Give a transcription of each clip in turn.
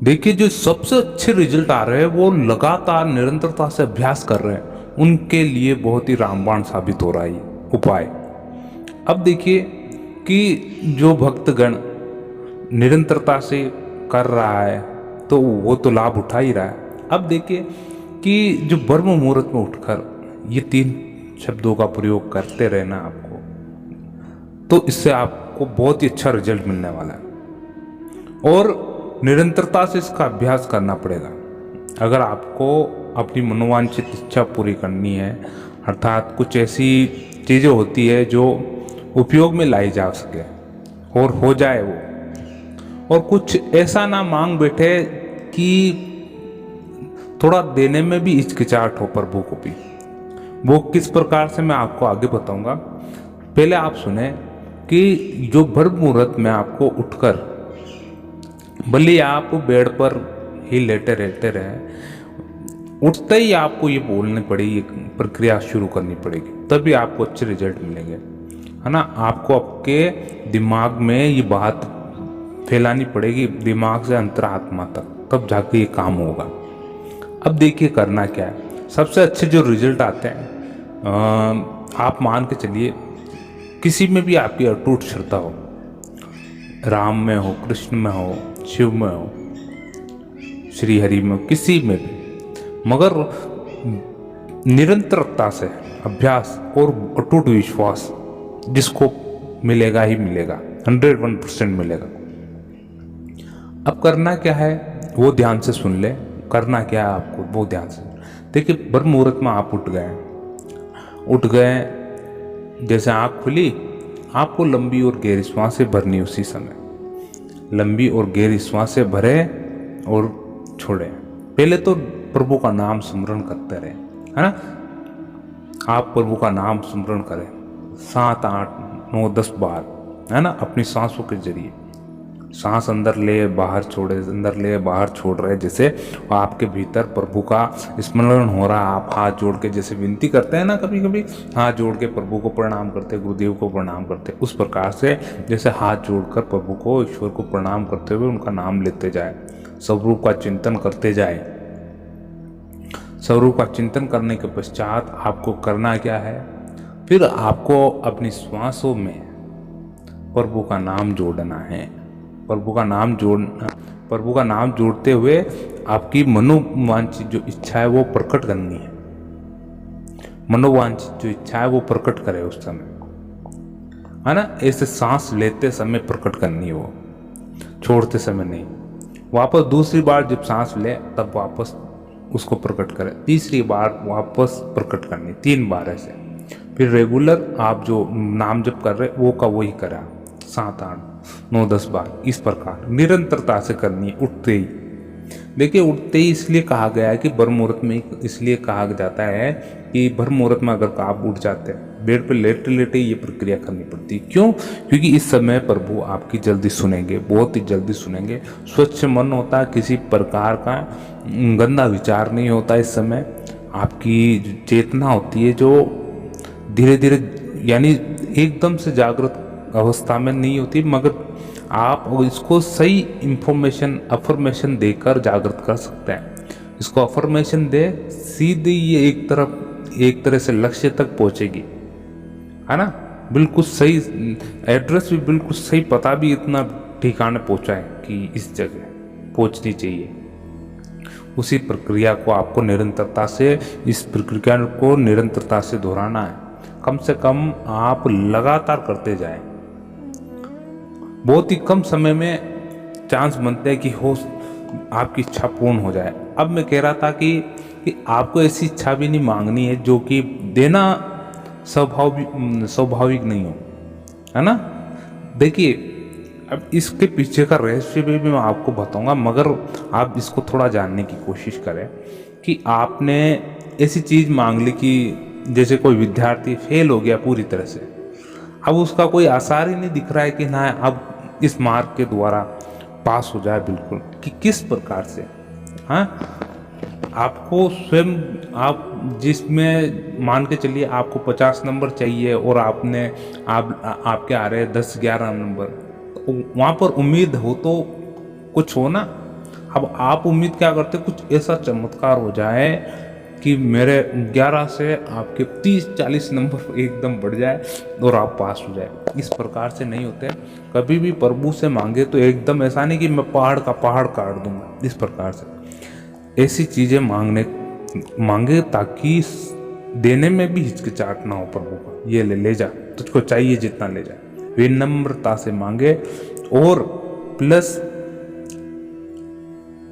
देखिए, जो सबसे अच्छे रिजल्ट आ रहे हैं वो लगातार निरंतरता से अभ्यास कर रहे हैं, उनके लिए बहुत ही रामबाण साबित हो रहा है ये उपाय। अब देखिए कि जो भक्तगण निरंतरता से कर रहा है तो वो तो लाभ उठा ही रहा है। अब देखिए कि जो ब्रह्म मुहूर्त में उठकर ये 3 शब्दों का प्रयोग करते रहना आपको, तो इससे आपको बहुत ही अच्छा रिजल्ट मिलने वाला है और निरंतरता से इसका अभ्यास करना पड़ेगा। अगर आपको अपनी मनोवांछित इच्छा पूरी करनी है, अर्थात कुछ ऐसी चीज़ें होती है जो उपयोग में लाई जा सके और हो जाए वो, और कुछ ऐसा ना मांग बैठे कि थोड़ा देने में भी हिचकिचाहट हो प्रभु को भी। वो किस प्रकार से मैं आपको आगे बताऊंगा। पहले आप सुने कि जो ब्रह्म मुहूर्त में आपको उठकर, भले आप बेड पर ही लेटे रहते रहे, उठते ही आपको ये बोलनी पड़ेगी, प्रक्रिया शुरू करनी पड़ेगी, तभी आपको अच्छे रिजल्ट मिलेंगे, है ना। आपको आपके दिमाग में ये बात फैलानी पड़ेगी, दिमाग से अंतरात्मा तक, तब जाके ये काम होगा। अब देखिए करना क्या है। सबसे अच्छे जो रिजल्ट आते हैं, आप मान के चलिए किसी में भी आपकी अटूट श्रद्धा हो, राम में हो, कृष्ण में हो, शिव में हो, श्री हरि में हो, किसी में भी, मगर निरंतरता से अभ्यास और अटूट विश्वास जिसको मिलेगा ही मिलेगा, 101% मिलेगा। अब करना क्या है वो ध्यान से सुन ले। करना क्या है आपको वो ध्यान से देखिए। ब्रह्म मुहूर्त में आप उठ गए, जैसे आँख खुली, आपको लंबी और गहरी सांसें भरनी। उसी समय लंबी और गहरी सांसें भरे और छोड़े। पहले तो प्रभु का नाम स्मरण करते रहे, है ना। आप प्रभु का नाम स्मरण करें 7, 8, 9, 10 बार, है ना, अपनी सांसों के जरिए। सांस अंदर ले बाहर छोड़े, अंदर ले बाहर छोड़ रहे, जैसे आपके भीतर प्रभु का स्मरण हो रहा है। आप हाथ जोड़ के जैसे विनती करते हैं ना, कभी कभी हाथ जोड़ के प्रभु को प्रणाम करते, गुरुदेव को प्रणाम करते, उस प्रकार से जैसे हाथ जोड़कर प्रभु को, ईश्वर को प्रणाम करते हुए उनका नाम लेते जाए, स्वरूप का चिंतन करते जाए। स्वरूप का चिंतन करने के पश्चात आपको करना क्या है, फिर आपको अपनी श्वासों में प्रभु का नाम जोड़ना है। प्रभु का नाम जोड़ते हुए आपकी मनोवांछित जो इच्छा है वो प्रकट करनी है। मनोवांछित जो इच्छा है वो प्रकट करे उस समय, है ना। ऐसे सांस लेते समय प्रकट करनी है, वो छोड़ते समय नहीं। वापस दूसरी बार जब सांस ले तब वापस उसको प्रकट करे, तीसरी बार वापस प्रकट करनी, 3 बार ऐसे। फिर रेगुलर आप जो नाम जप कर रहे वो का वही करा 7, 8, 9, 10 बार, इस प्रकार निरंतरता से करनी है। उठते ही देखिए, उठते ही इसलिए कहा गया है कि ब्रह्म मुहूर्त में, इसलिए कहा जाता है कि ब्रह्म मुहूर्त में अगर आप उठ जाते हैं, बेड पर लेटे लेटे ये प्रक्रिया करनी पड़ती है। क्यों? क्योंकि इस समय प्रभु आपकी जल्दी सुनेंगे, बहुत ही जल्दी सुनेंगे। स्वच्छ मन होता है, किसी प्रकार का गंदा विचार नहीं होता। इस समय आपकी चेतना होती है जो धीरे धीरे, यानी एकदम से जागृत अवस्था में नहीं होती, मगर आप इसको सही इंफॉर्मेशन, अफर्मेशन देकर जागृत कर सकते हैं। इसको अफर्मेशन दे, सीधे ये एक तरह से लक्ष्य तक पहुंचेगी, है ना। बिल्कुल सही एड्रेस भी, बिल्कुल सही पता भी इतना ठिकाने पहुंचाए कि इस जगह पहुंचनी चाहिए। उसी प्रक्रिया को आपको निरंतरता से, इस प्रक्रिया को निरंतरता से दोहराना है। कम से कम आप लगातार करते जाएं। बहुत ही कम समय में चांस बनते हैं कि हो आपकी इच्छा पूर्ण हो जाए। अब मैं कह रहा था कि आपको ऐसी इच्छा भी नहीं मांगनी है जो कि देना स्वाभाविक नहीं हो, है ना। देखिए, अब इसके पीछे का रहस्य भी मैं आपको बताऊंगा, मगर आप इसको थोड़ा जानने की कोशिश करें कि आपने ऐसी चीज़ मांग ली कि जैसे कोई विद्यार्थी फेल हो गया पूरी तरह से, अब उसका कोई आसार ही नहीं दिख रहा है कि ना अब इस मार्ग के द्वारा पास हो जाए, बिल्कुल, कि किस प्रकार से, हाँ। आपको स्वयं, आप जिसमें मान के चलिए आपको 50 नंबर चाहिए और आपके आ रहे 10, 11 नंबर, वहाँ पर उम्मीद हो तो कुछ हो ना। अब आप उम्मीद क्या करते, कुछ ऐसा चमत्कार हो जाए कि मेरे 11 से आपके 30-40 नंबर एकदम बढ़ जाए और आप पास हो जाए। इस प्रकार से नहीं होते। कभी भी प्रभु से मांगे तो एकदम ऐसा नहीं कि मैं पहाड़ का पहाड़ काट दूंगा, इस प्रकार से ऐसी चीज़ें मांगे ताकि देने में भी हिचकिचाहट ना हो प्रभु को। ये ले जा, तुझको चाहिए जितना ले जा, विनम्रता से मांगे। और प्लस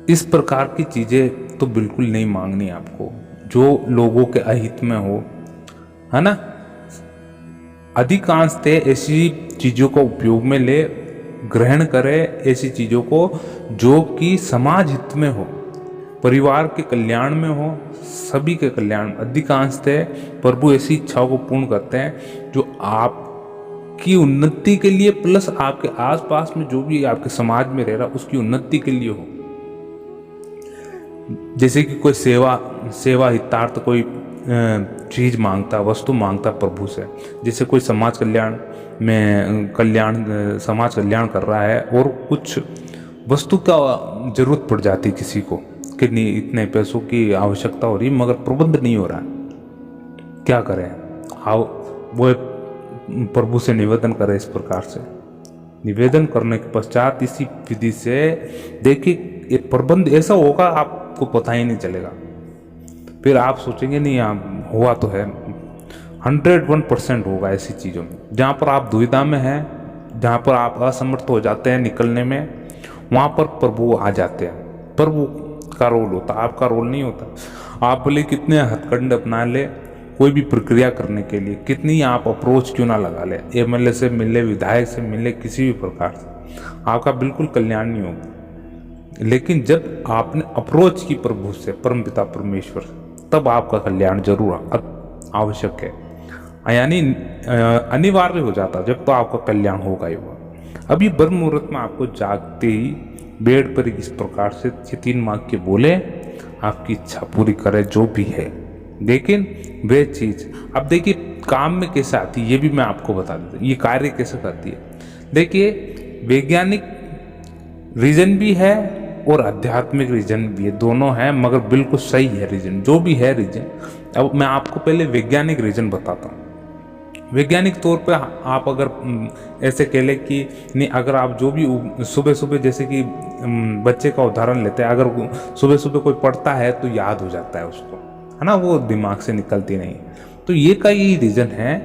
इस प्रकार की चीज़ें तो बिल्कुल नहीं मांगनी आपको जो लोगों के अहित में हो, है ना। अधिकांशतः ऐसी चीज़ों को उपयोग में ले, ग्रहण करे ऐसी चीज़ों को जो कि समाज हित में हो, परिवार के कल्याण में हो, सभी के कल्याण में। अधिकांशतः प्रभु ऐसी इच्छाओं को पूर्ण करते हैं जो आपकी उन्नति के लिए, प्लस आपके आसपास में जो भी आपके समाज में रह रहा उसकी उन्नति के लिए हो। जैसे कि कोई सेवा हितार्थ कोई चीज मांगता, वस्तु मांगता प्रभु से, जैसे कोई समाज कल्याण समाज कल्याण कर रहा है और कुछ वस्तु का जरूरत पड़ जाती किसी को, कि नहीं इतने पैसों की आवश्यकता हो रही मगर प्रबंध नहीं हो रहा है, क्या करें। आओ वो प्रभु से निवेदन करें। इस प्रकार से निवेदन करने के पश्चात इसी विधि से देखिए प्रबंध ऐसा होगा आपको पता ही नहीं चलेगा। फिर आप सोचेंगे नहीं हुआ तो है। 101% होगा ऐसी चीज़ों में। जहाँ पर आप दुविधा में हैं, जहाँ पर आप असमर्थ हो जाते हैं निकलने में, वहाँ पर प्रभु आ जाते हैं। प्रभु का रोल होता, आपका रोल नहीं होता। आप भले कितने हथकंडे अपना ले कोई भी प्रक्रिया करने के लिए, कितनी आप अप्रोच क्यों ना लगा ले, एमएलए से मिले, विधायक से मिले, किसी भी प्रकार से, आपका बिल्कुल कल्याण नहीं होगा। लेकिन जब आपने अप्रोच की प्रभु से, परमपिता परमेश्वर से, तब आपका कल्याण जरूर आवश्यक है, यानी अनिवार्य हो जाता, जब तो आपका कल्याण होगा ही होगा। अभी ब्रह्म मुहूर्त में आपको जागते ही बेड पर इस प्रकार से 3 मांग के बोले, आपकी इच्छा पूरी करे जो भी है। लेकिन वे चीज अब देखिए काम में कैसे आती है, ये भी मैं आपको बता देता हूँ, ये कार्य कैसे करती है। देखिए वैज्ञानिक रीजन भी है और आध्यात्मिक रीजन भी है, दोनों है, मगर बिल्कुल सही है रीजन, जो भी है रीजन। अब मैं आपको पहले वैज्ञानिक रीजन बताता हूँ। वैज्ञानिक तौर पे आप अगर ऐसे कह ले कि नहीं, अगर आप जो भी सुबह सुबह, जैसे कि बच्चे का उदाहरण लेते हैं, अगर सुबह सुबह कोई पढ़ता है तो याद हो जाता है उसको, है ना, वो दिमाग से निकलती नहीं। तो ये का यही रीजन है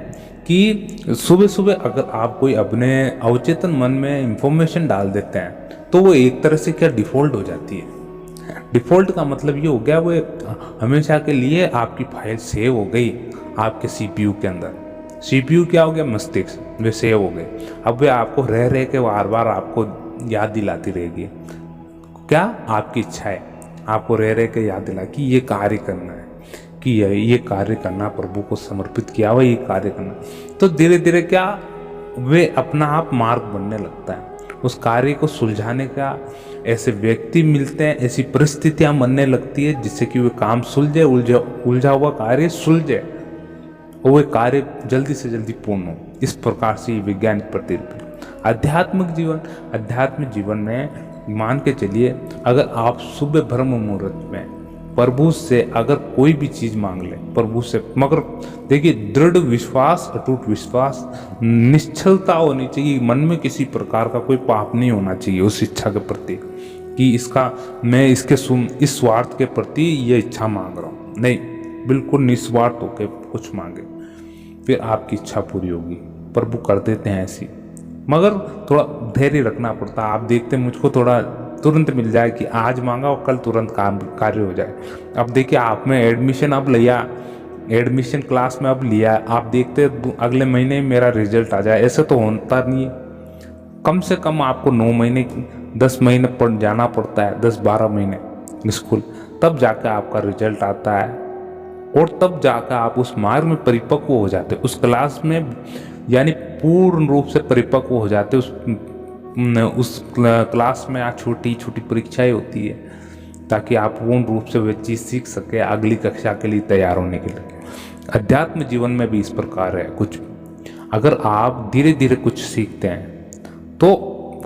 कि सुबह सुबह अगर आप कोई अपने अवचेतन मन में इंफॉर्मेशन डाल देते हैं तो वो एक तरह से क्या डिफ़ॉल्ट हो जाती है। डिफ़ॉल्ट का मतलब ये हो गया, वो हमेशा के लिए आपकी फाइल सेव हो गई आपके सीपीयू के अंदर। सीपीयू क्या हो गया, मस्तिष्क, वे सेव हो गए। अब वे आपको रह के बार बार आपको याद दिलाती रहेगी। क्या आपकी इच्छा है, आपको रह के याद दिला कि ये कार्य करना है, कि ये कार्य करना, प्रभु को समर्पित किया हुआ ये कार्य करना। तो धीरे धीरे क्या वे अपना आप मार्ग बनने लगता है, उस कार्य को सुलझाने का ऐसे व्यक्ति मिलते हैं, ऐसी परिस्थितियां बनने लगती है जिससे कि वे काम सुलझे, उलझा हुआ कार्य सुलझे और वे कार्य जल्दी से जल्दी पूर्ण हो। इस प्रकार से ये वैज्ञानिक प्रतिरूप। आध्यात्मिक जीवन में मान के चलिए, अगर आप सुबह ब्रह्म मुहूर्त में प्रभु से अगर कोई भी चीज मांग ले प्रभु से, मगर देखिए दृढ़ विश्वास, अटूट विश्वास, निश्चलता होनी चाहिए मन में, किसी प्रकार का कोई पाप नहीं होना चाहिए उस इच्छा के प्रति कि इसका मैं इस स्वार्थ के प्रति ये इच्छा मांग रहा हूँ। नहीं, बिल्कुल निस्वार्थ होकर कुछ मांगे, फिर आपकी इच्छा पूरी होगी। प्रभु कर देते हैं ऐसी, मगर थोड़ा धैर्य रखना पड़ता है। आप देखते मुझको थोड़ा तुरंत मिल जाए कि आज मांगा और कल तुरंत कार्य हो जाए। अब देखिए आप में एडमिशन अब लिया, एडमिशन क्लास में अब लिया, आप देखते अगले महीने मेरा रिजल्ट आ जाए, ऐसे तो होता नहीं है। कम से कम आपको 9 महीने 10 महीने पढ़ जाना पड़ता है, 10-12 महीने स्कूल, तब जाकर आपका रिजल्ट आता है और तब जाकर आप उस मार्ग में परिपक्व हो जाते, उस क्लास में यानी पूर्ण रूप से परिपक्व हो जाते। उस क्लास में आज छोटी छोटी परीक्षाएं होती है ताकि आप पूर्ण रूप से वह चीज़ सीख सके अगली कक्षा के लिए तैयार होने के लिए। अध्यात्म जीवन में भी इस प्रकार है। कुछ अगर आप धीरे धीरे कुछ सीखते हैं तो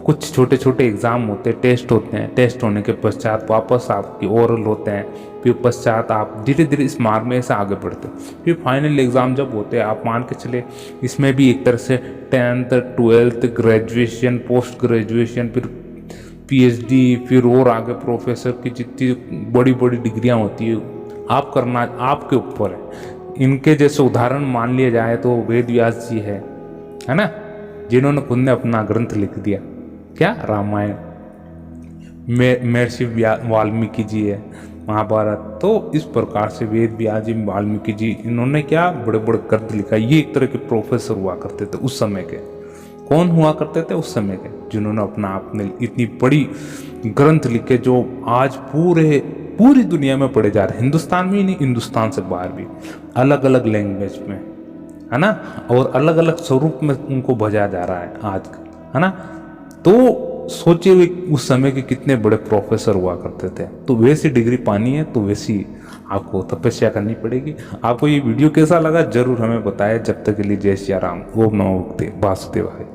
कुछ छोटे छोटे एग्ज़ाम होते हैं, टेस्ट होते हैं, टेस्ट होने के पश्चात वापस आपके ओरल होते हैं, फिर पश्चात आप धीरे धीरे इस मार्ग में से आगे बढ़ते हैं। फिर फाइनल एग्ज़ाम जब होते हैं, आप मान के चले इसमें भी एक तरह से 10th 12th graduation, post graduation, फिर पीएचडी, फिर और आगे प्रोफेसर की जितनी बड़ी बड़ी डिग्रियां होती है आप करना आपके ऊपर है। इनके जैसे उदाहरण मान लिया जाए तो वेद व्यास जी है ना, जिन्होंने खुद ने अपना ग्रंथ लिख दिया, क्या रामायण। महर्षि वाल्मीकि जी है, महाभारत। तो इस प्रकार से वेद व्यास जी, वाल्मीकि जी, इन्होंने क्या बड़े बड़े ग्रंथ लिखा। ये एक तरह के प्रोफेसर हुआ करते थे उस समय के। कौन हुआ करते थे उस समय के? जिन्होंने अपना आपने इतनी बड़ी ग्रंथ लिखे जो आज पूरी दुनिया में पढ़े जा रहे हैं, हिंदुस्तान में ही नहीं, हिंदुस्तान से बाहर भी, अलग अलग लैंग्वेज में, है ना, और अलग अलग स्वरूप में उनको भजा जा रहा है आज, है ना। तो सोचिए वे उस समय के कितने बड़े प्रोफेसर हुआ करते थे। तो वैसी डिग्री पानी है तो वैसी आपको तपस्या करनी पड़ेगी। आपको ये वीडियो कैसा लगा जरूर हमें बताएं। जब तक के लिए जय सिया राम, ओम नमो वासुदेवाय।